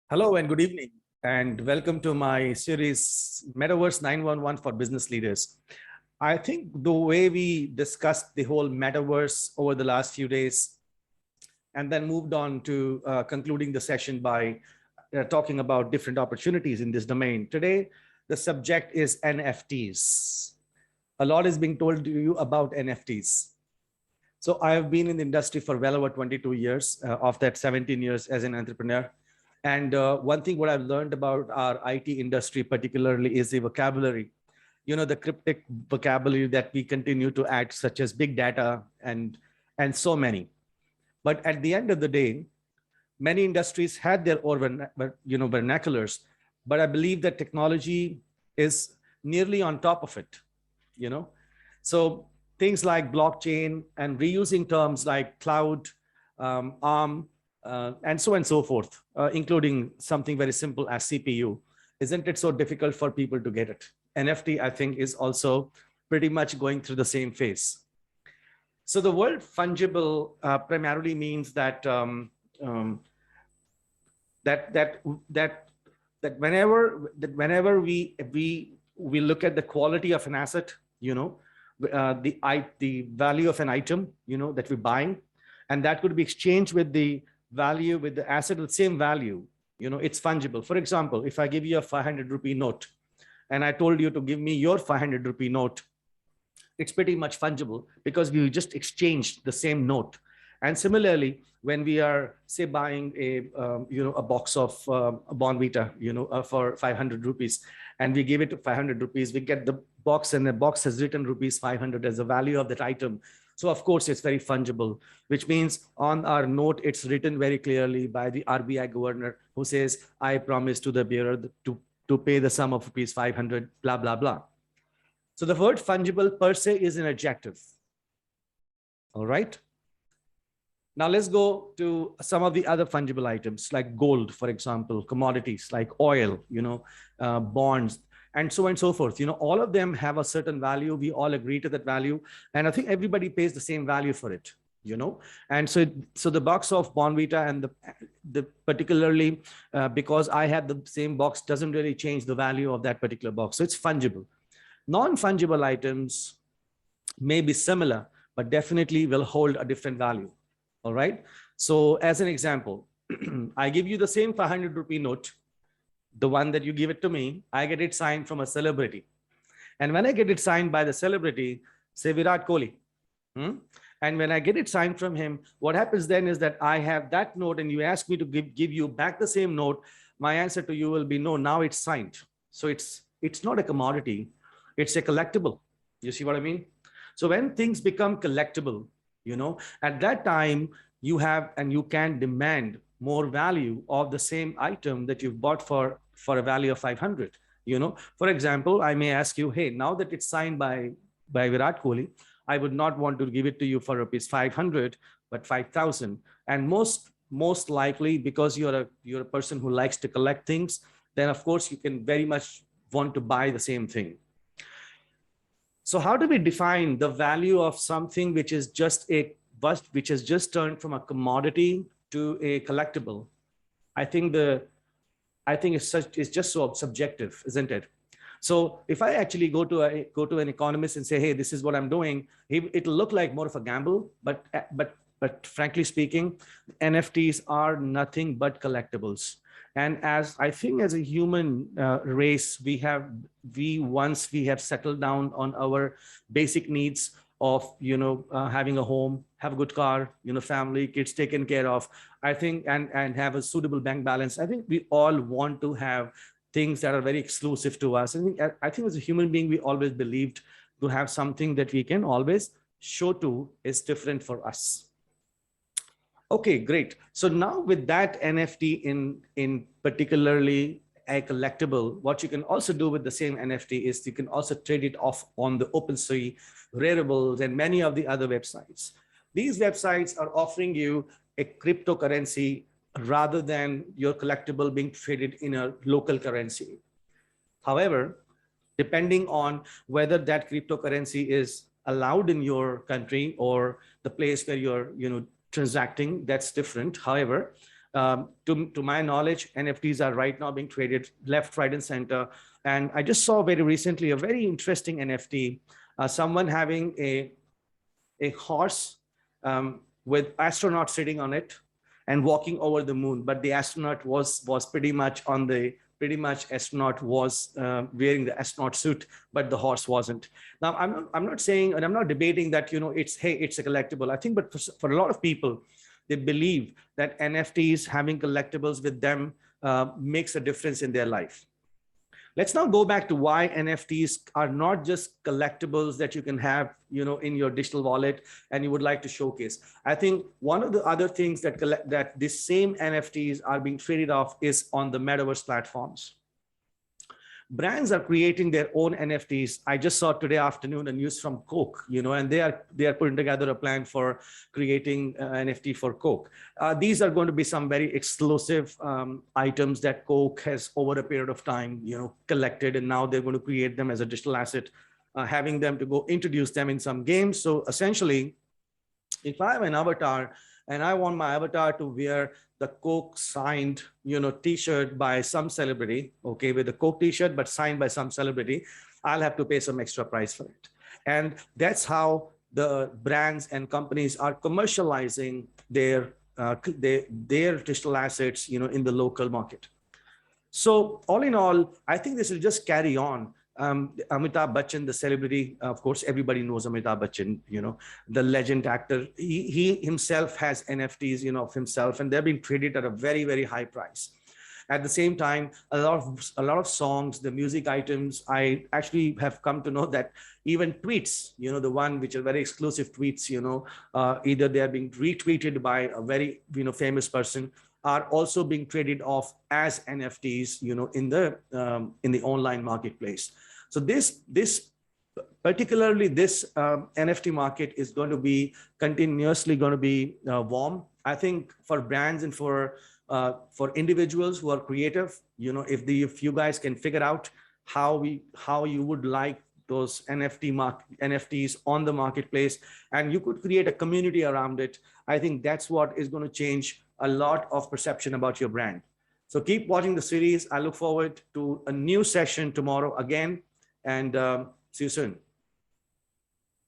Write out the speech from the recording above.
Hello and good evening, and welcome to my series Metaverse 911 for Business Leaders. I think the way we discussed the whole metaverse over the last few days and then moved on to concluding the session by talking about different opportunities in this domain. Today, the subject is NFTs. A lot is being told to you about NFTs. So I have been in the industry for well over 22 years, of that 17 years as an entrepreneur. And one thing what I've learned about our IT industry particularly is the vocabulary, the cryptic vocabulary that we continue to add, such as big data and so many. But at the end of the day, many industries had their own vernaculars, but I believe that technology is nearly on top of it. So things like blockchain and reusing terms like cloud, ARM, and so on and so forth, including something very simple as CPU. Isn't it so difficult for people to get it? NFT, I think, is also pretty much going through the same phase. So the word fungible primarily means that whenever we look at the quality of an asset, the value of an item, that we're buying, and that could be exchanged with the value, with the asset with same value, it's fungible. For example, if I give you a 500 rupee note and I told you to give me your 500 rupee note, it's pretty much fungible because we just exchanged the same note. And similarly, when we are, say, buying a box of Bonvita, for 500 rupees, and we give it to 500 rupees, we get the box, and the box has written rupees 500 as the value of that item. So of course, it's very fungible, which means on our note, it's written very clearly by the RBI governor who says, I promise to the bearer to pay the sum of rupees 500, blah, blah, blah. So the word fungible per se is an adjective. All right. Now let's go to some of the other fungible items like gold, for example, commodities like oil, bonds, and so on and so forth. All of them have a certain value. We all agree to that value. And I think everybody pays the same value for it, And so the box of Bonvita and the particularly because I have the same box doesn't really change the value of that particular box. So it's fungible. Non-fungible items may be similar, but definitely will hold a different value. All right. So as an example, I give you the same 500 rupee note, the one that you give it to me, I get it signed from a celebrity. And when I get it signed by the celebrity, say Virat Kohli, and when I get it signed from him, what happens then is that I have that note and you ask me to give you back the same note. My answer to you will be no, now it's signed. So it's not a commodity, it's a collectible. You see what I mean? So when things become collectible, at that time you have and you can demand more value of the same item that you've bought for a value of 500. For example, I may ask you, hey, now that it's signed by Virat Kohli, I would not want to give it to you for rupees 500, but 5,000. And most likely, because you're a person who likes to collect things, then of course you can very much want to buy the same thing. So how do we define the value of something which is just which has just turned from a commodity to a collectible? I think it's just so subjective, isn't it? So if I actually go to an economist and say, hey, this is what I'm doing, it'll look like more of a gamble, but frankly speaking, NFTs are nothing but collectibles. And as I think as a human race, once we have settled down on our basic needs of, having a home, have a good car, family, kids taken care of, I think, and have a suitable bank balance. I think we all want to have things that are very exclusive to us. I think as a human being, we always believed to have something that we can always show to is different for us. Okay, great. So now with that NFT in particularly a collectible, what you can also do with the same NFT is you can also trade it off on the OpenSea, Raribles, and many of the other websites. These websites are offering you a cryptocurrency rather than your collectible being traded in a local currency. However, depending on whether that cryptocurrency is allowed in your country or the place where you're transacting, that's different. However, To my knowledge, NFTs are right now being traded left, right, and center. And I just saw very recently a very interesting NFT, someone having a horse with astronaut sitting on it and walking over the moon. But the astronaut was pretty much astronaut was wearing the astronaut suit, but the horse wasn't. Now, I'm not saying, and I'm not debating that, it's a collectible. I think, but for a lot of people, they believe that NFTs having collectibles with them makes a difference in their life. Let's now go back to why NFTs are not just collectibles that you can have, in your digital wallet and you would like to showcase. I think one of the other things that these same NFTs are being traded off is on the Metaverse platforms. Brands are creating their own NFTs. I just saw today afternoon a news from Coke, and they are putting together a plan for creating NFT for Coke. These are going to be some very exclusive items that Coke has over a period of time, collected, and now they're going to create them as a digital asset, having them to go introduce them in some games. So essentially, if I have an avatar and I want my avatar to wear the Coke signed, t-shirt by some celebrity, okay, with a Coke t-shirt, but signed by some celebrity, I'll have to pay some extra price for it. And that's how the brands and companies are commercializing their digital assets, in the local market. So all in all, I think this will just carry on. Amitabh Bachchan, the celebrity, of course, everybody knows Amitabh Bachchan, the legend actor. He himself has NFTs, of himself, and they're being traded at a very, very high price. At the same time, a lot of songs, the music items, I actually have come to know that even tweets, the one which are very exclusive tweets, either they are being retweeted by a very, famous person, are also being traded off as NFTs, in the online marketplace. So particularly this NFT market is going to be continuously going to be warm. I think for brands and for individuals who are creative, if you guys can figure out how you would like those NFTs on the marketplace, and you could create a community around it, I think that's what is going to change a lot of perception about your brand. So keep watching the series. I look forward to a new session tomorrow again, and see you soon.